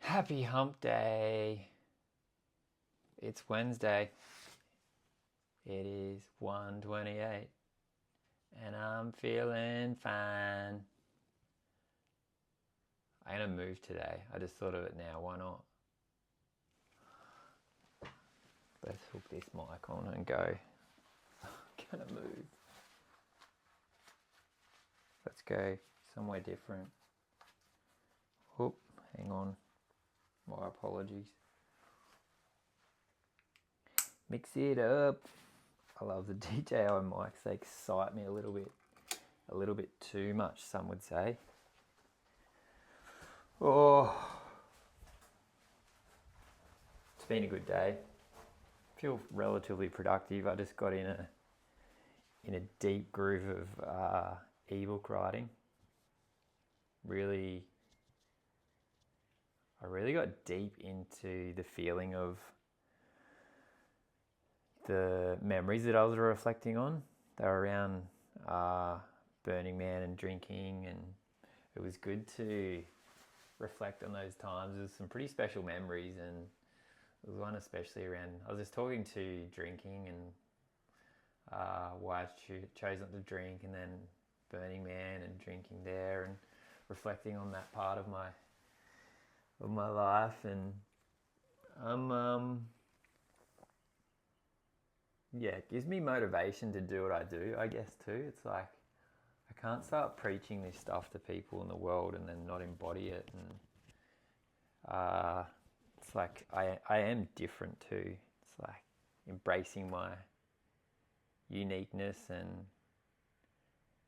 Happy hump day. It's Wednesday. It is 1:28 and I'm feeling fine. I'm gonna move today. I just thought of it now. Why not? Let's hook this mic on and go. I'm gonna move. Let's go somewhere different. Whoop, hang on. My apologies. Mix it up. I love the DJI mics. They excite me a little bit too much, some would say. Oh, it's been a good day. Feel relatively productive. I just got in a deep groove of ebook writing. I really got deep into the feeling of the memories that I was reflecting on. They were around Burning Man and drinking, and it was good to reflect on those times. There's some pretty special memories, and there was one especially around. I was just talking to drinking and why I chose not to drink, and then Burning Man and drinking there, and reflecting on that part of my life, and yeah, it gives me motivation to do what I do, I guess, too. It's like I can't start preaching this stuff to people in the world and then not embody it. And it's like I am different too. It's like embracing my uniqueness and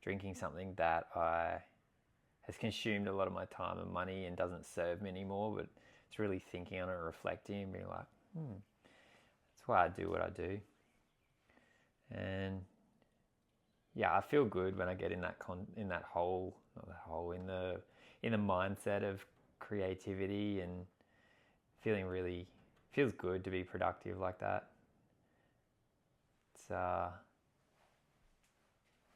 drinking something that has consumed a lot of my time and money and doesn't serve me anymore. But it's really thinking on it, reflecting, and being like, that's why I do what I do. And yeah, I feel good when I get in that hole, not that hole, in the mindset of creativity, and feeling really feels good to be productive like that. It's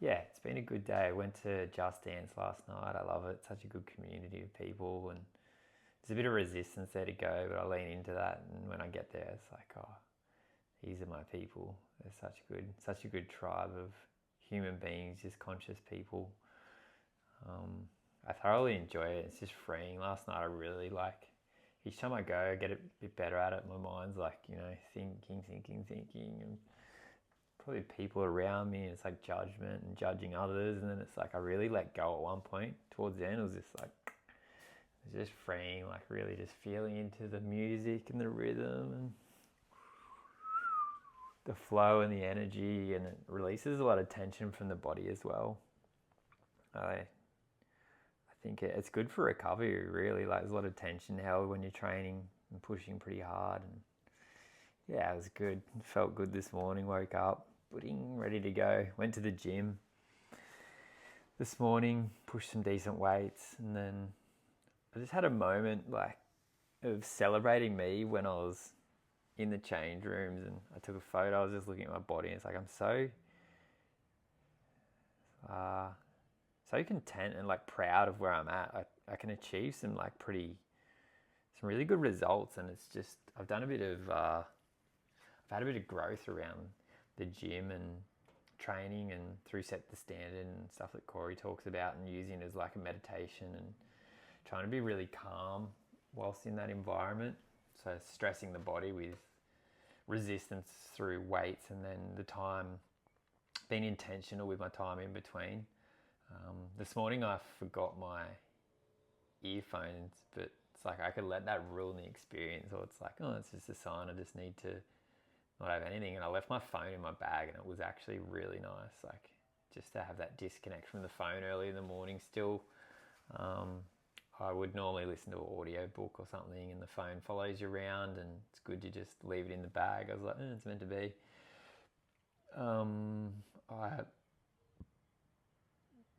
yeah, it's been a good day. I went to Just Dance last night. I love it. It's such a good community of people, and there's a bit of resistance there to go, but I lean into that. And when I get there, it's like, oh, these are my people. They're such a good tribe of human beings, just conscious people. I thoroughly enjoy it. It's just freeing. Last night I really like. Each time I go, I get a bit better at it. My mind's like, thinking, and probably people around me. And it's like judgment and judging others, and then it's like I really let go at one point. Towards the end, it was just like it was just freeing, like really just feeling into the music and the rhythm and the flow and the energy, and it releases a lot of tension from the body as well. I think it's good for recovery, really. Like there's a lot of tension held when you're training and pushing pretty hard. And yeah, it was good. Felt good this morning. Woke up, ready to go. Went to the gym this morning, pushed some decent weights, and then I just had a moment like of celebrating me when I was in the change rooms, and I took a photo. I was just looking at my body, and it's like I'm uh, so content and like proud of where I'm at. I can achieve some really good results, and it's just I've had a bit of growth around the gym and training, and through Set the Standard and stuff that Corey talks about, and using it as like a meditation and trying to be really calm whilst in that environment. So stressing the body with resistance through weights, and then the time, being intentional with my time in between. This morning I forgot my earphones, but it's like I could let that ruin the experience, or it's like, oh, it's just a sign I just need to not have anything. And I left my phone in my bag, and it was actually really nice, like just to have that disconnect from the phone early in the morning still. I would normally listen to an audio book or something, and the phone follows you around, and it's good to just leave it in the bag. I was like, it's meant to be. I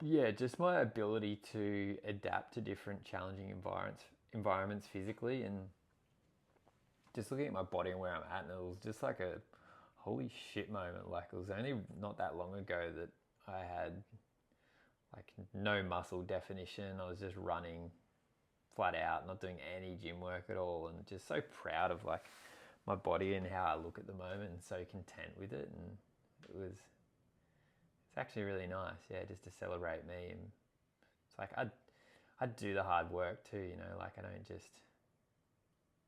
Yeah, just my ability to adapt to different challenging environments physically, and just looking at my body and where I'm at, and it was just like a holy shit moment. Like it was only not that long ago that I had like no muscle definition. I was just running flat out, not doing any gym work at all, and just so proud of like my body and how I look at the moment, and so content with it. And it's actually really nice, yeah, just to celebrate me. And it's like I'd do the hard work too, you know, like I don't just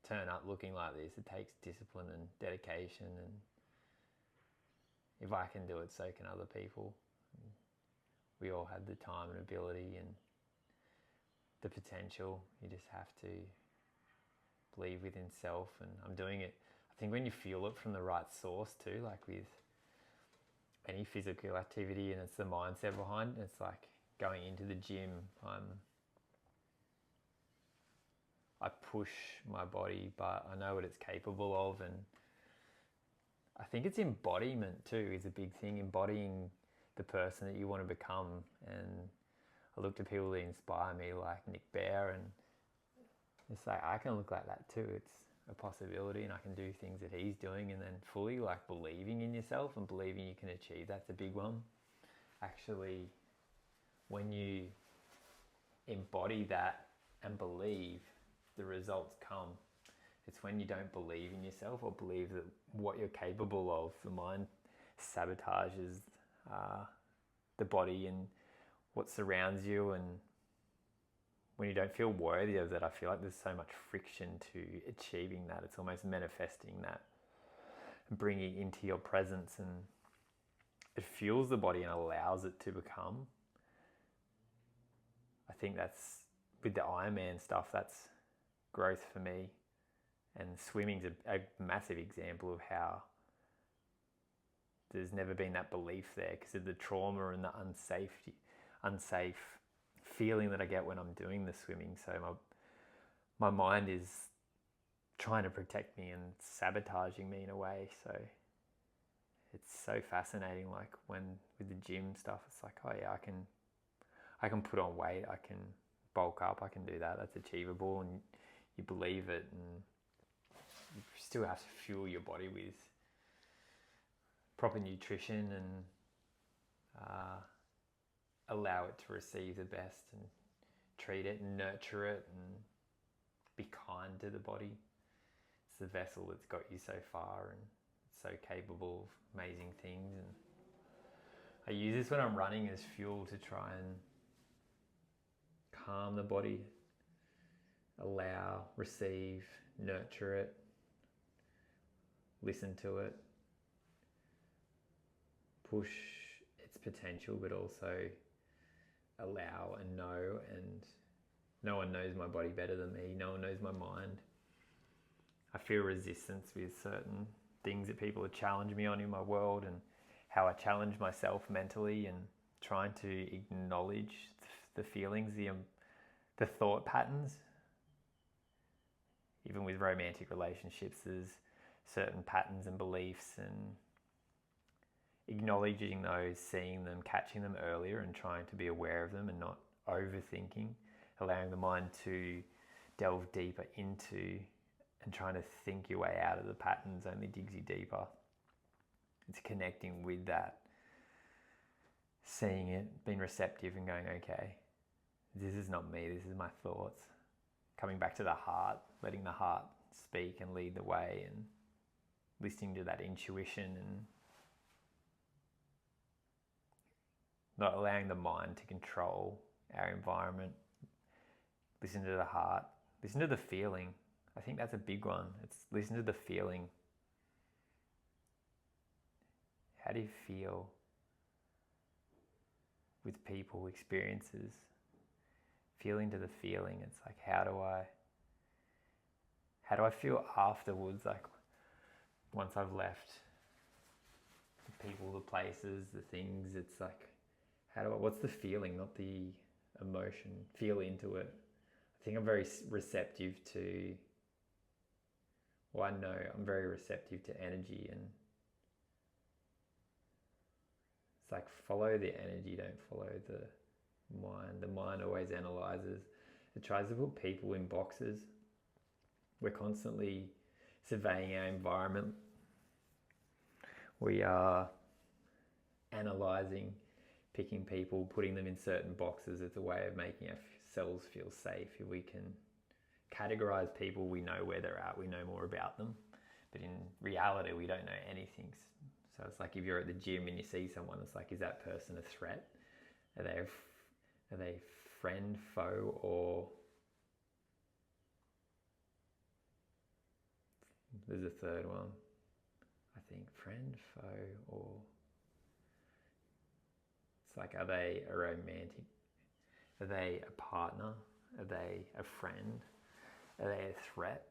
turn up looking like this. It takes discipline and dedication, and if I can do it, so can other people. We all have the time and ability and the potential. You just have to believe within self, and I'm doing it. I think when you feel it from the right source too, like with any physical activity, and it's the mindset behind it. It's like going into the gym, I push my body, but I know what it's capable of, and I think it's embodiment too is a big thing, embodying the person that you want to become. And I look to people that inspire me, like Nick Bare, and it's like I can look like that too. It's a possibility, and I can do things that he's doing, and then fully like believing in yourself and believing you can achieve. That's a big one. Actually, when you embody that and believe, the results come. It's when you don't believe in yourself or believe that what you're capable of, the mind sabotages the body and what surrounds you. And when you don't feel worthy of that, I feel like there's so much friction to achieving that. It's almost manifesting that and bringing it into your presence, and it fuels the body and allows it to become. I think that's, with the Ironman stuff, that's growth for me. And swimming's a massive example of how there's never been that belief there because of the trauma and the unsafe feeling that I get when I'm doing the swimming. So my mind is trying to protect me and sabotaging me in a way. So it's so fascinating. Like when with the gym stuff, it's like, oh yeah, I can put on weight, I can bulk up, I can do that. That's achievable, and you believe it, and you still have to fuel your body with proper nutrition and allow it to receive the best, and treat it and nurture it and be kind to the body. It's the vessel that's got you so far and it's so capable of amazing things. And I use this when I'm running as fuel to try and calm the body, allow, receive, nurture it, listen to it, push its potential, but also allow and know. And no one knows my body better than me. No one knows my mind. I feel resistance with certain things that people have challenged me on in my world, and how I challenge myself mentally, and trying to acknowledge the feelings, the thought patterns. Even with romantic relationships, there's certain patterns and beliefs, and acknowledging those, seeing them, catching them earlier, and trying to be aware of them and not overthinking, allowing the mind to delve deeper into, and trying to think your way out of the patterns only digs you deeper. It's connecting with that, seeing it, being receptive and going, okay, this is not me, this is my thoughts. Coming back to the heart, letting the heart speak and lead the way, and listening to that intuition, and not allowing the mind to control our environment. Listen to the heart, listen to the feeling. I think that's a big one. It's listen to the feeling. How do you feel with people, experiences? Feel into the feeling. It's like, how do I feel afterwards? Like once I've left the people, the places, the things, it's like, what's the feeling, not the emotion? Feel into it. I think I'm very receptive to, I know I'm very receptive to energy, and it's like follow the energy, don't follow the mind. The mind always analyzes. It tries to put people in boxes. We're constantly surveying our environment. We are analyzing, picking people, putting them in certain boxes. It's a way of making ourselves feel safe. If we can categorize people, we know where they're at, we know more about them. But in reality, we don't know anything. So it's like if you're at the gym and you see someone, it's like, is that person a threat? Are they friend, foe, or there's a third one. I think friend, foe, or it's like, are they a romantic? Are they a partner? Are they a friend? Are they a threat?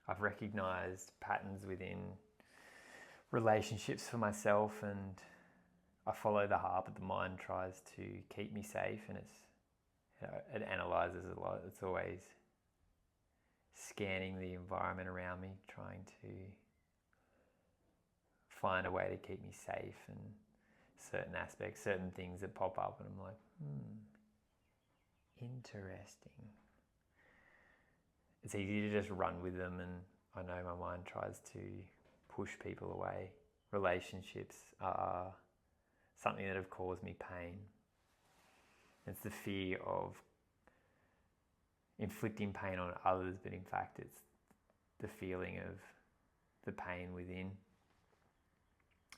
I've recognized patterns within relationships for myself, and I follow the heart, but the mind tries to keep me safe, and it analyzes a lot. It's always scanning the environment around me, trying to find a way to keep me safe, and certain aspects, certain things that pop up, and I'm like, interesting. It's easy to just run with them, and I know my mind tries to push people away. Relationships are something that have caused me pain. It's the fear of inflicting pain on others, but in fact it's the feeling of the pain within.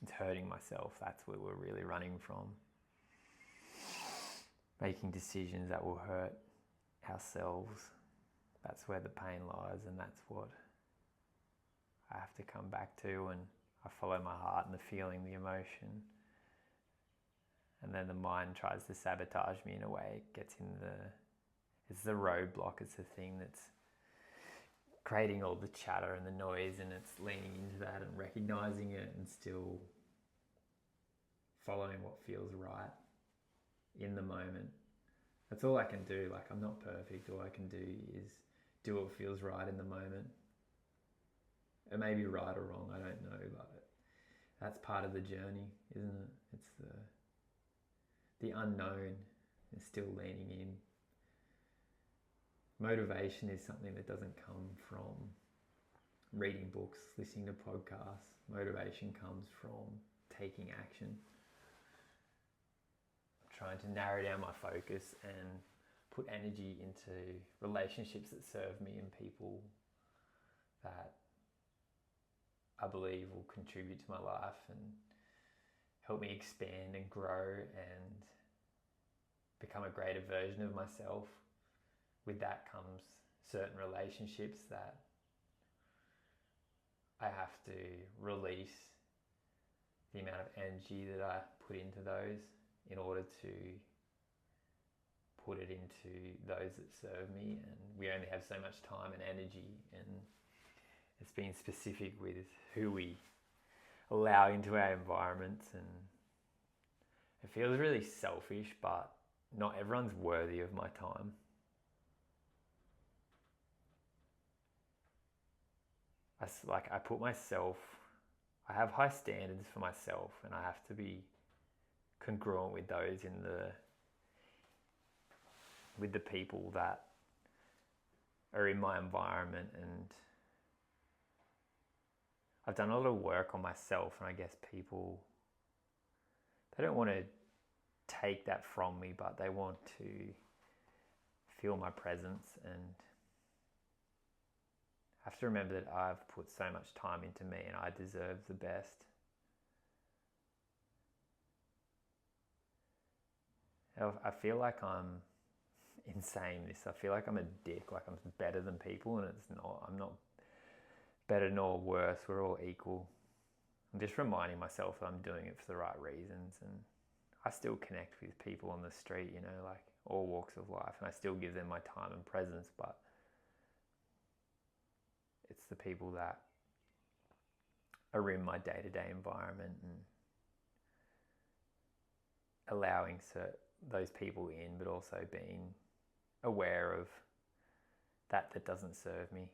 It's hurting myself. That's where we're really running from. Making decisions that will hurt ourselves. That's where the pain lies, and that's what I have to come back to, and I follow my heart and the feeling, the emotion. And then the mind tries to sabotage me in a way. It's the roadblock, it's the thing that's creating all the chatter and the noise, and it's leaning into that and recognizing it and still following what feels right in the moment. That's all I can do. Like, I'm not perfect. All I can do is do what feels right in the moment. It may be right or wrong, I don't know, but that's part of the journey, isn't it? It's the unknown is still leaning in. Motivation is something that doesn't come from reading books, listening to podcasts. Motivation comes from taking action. I'm trying to narrow down my focus and put energy into relationships that serve me and people that I believe will contribute to my life and help me expand and grow and become a greater version of myself. With that comes certain relationships that I have to release the amount of energy that I put into those in order to put it into those that serve me. And we only have so much time and energy, and it's being specific with who we allow into our environments. And it feels really selfish, but not everyone's worthy of my time. I put myself, I have high standards for myself, and I have to be congruent with those with the people that are in my environment. And I've done a lot of work on myself, and I guess people, they don't want to take that from me, but they want to feel my presence. And I have to remember that I've put so much time into me, and I deserve the best. I feel like I'm insane this. I feel like I'm a dick, like I'm better than people, and it's not. I'm not better nor worse. We're all equal. I'm just reminding myself that I'm doing it for the right reasons, and I still connect with people on the street, you know, like all walks of life, and I still give them my time and presence, but it's the people that are in my day-to-day environment and allowing those people in, but also being aware of that doesn't serve me.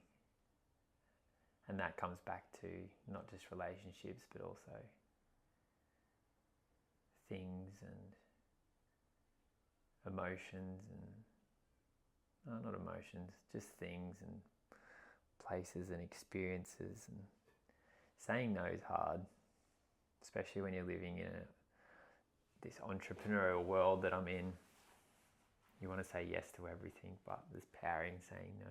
And that comes back to not just relationships, but also things and emotions and, not emotions, just things and places and experiences. And saying no is hard, especially when you're living in this entrepreneurial world that I'm in. You want to say yes to everything, but there's power in saying no.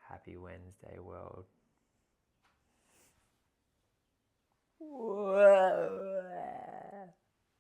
Happy Wednesday, world.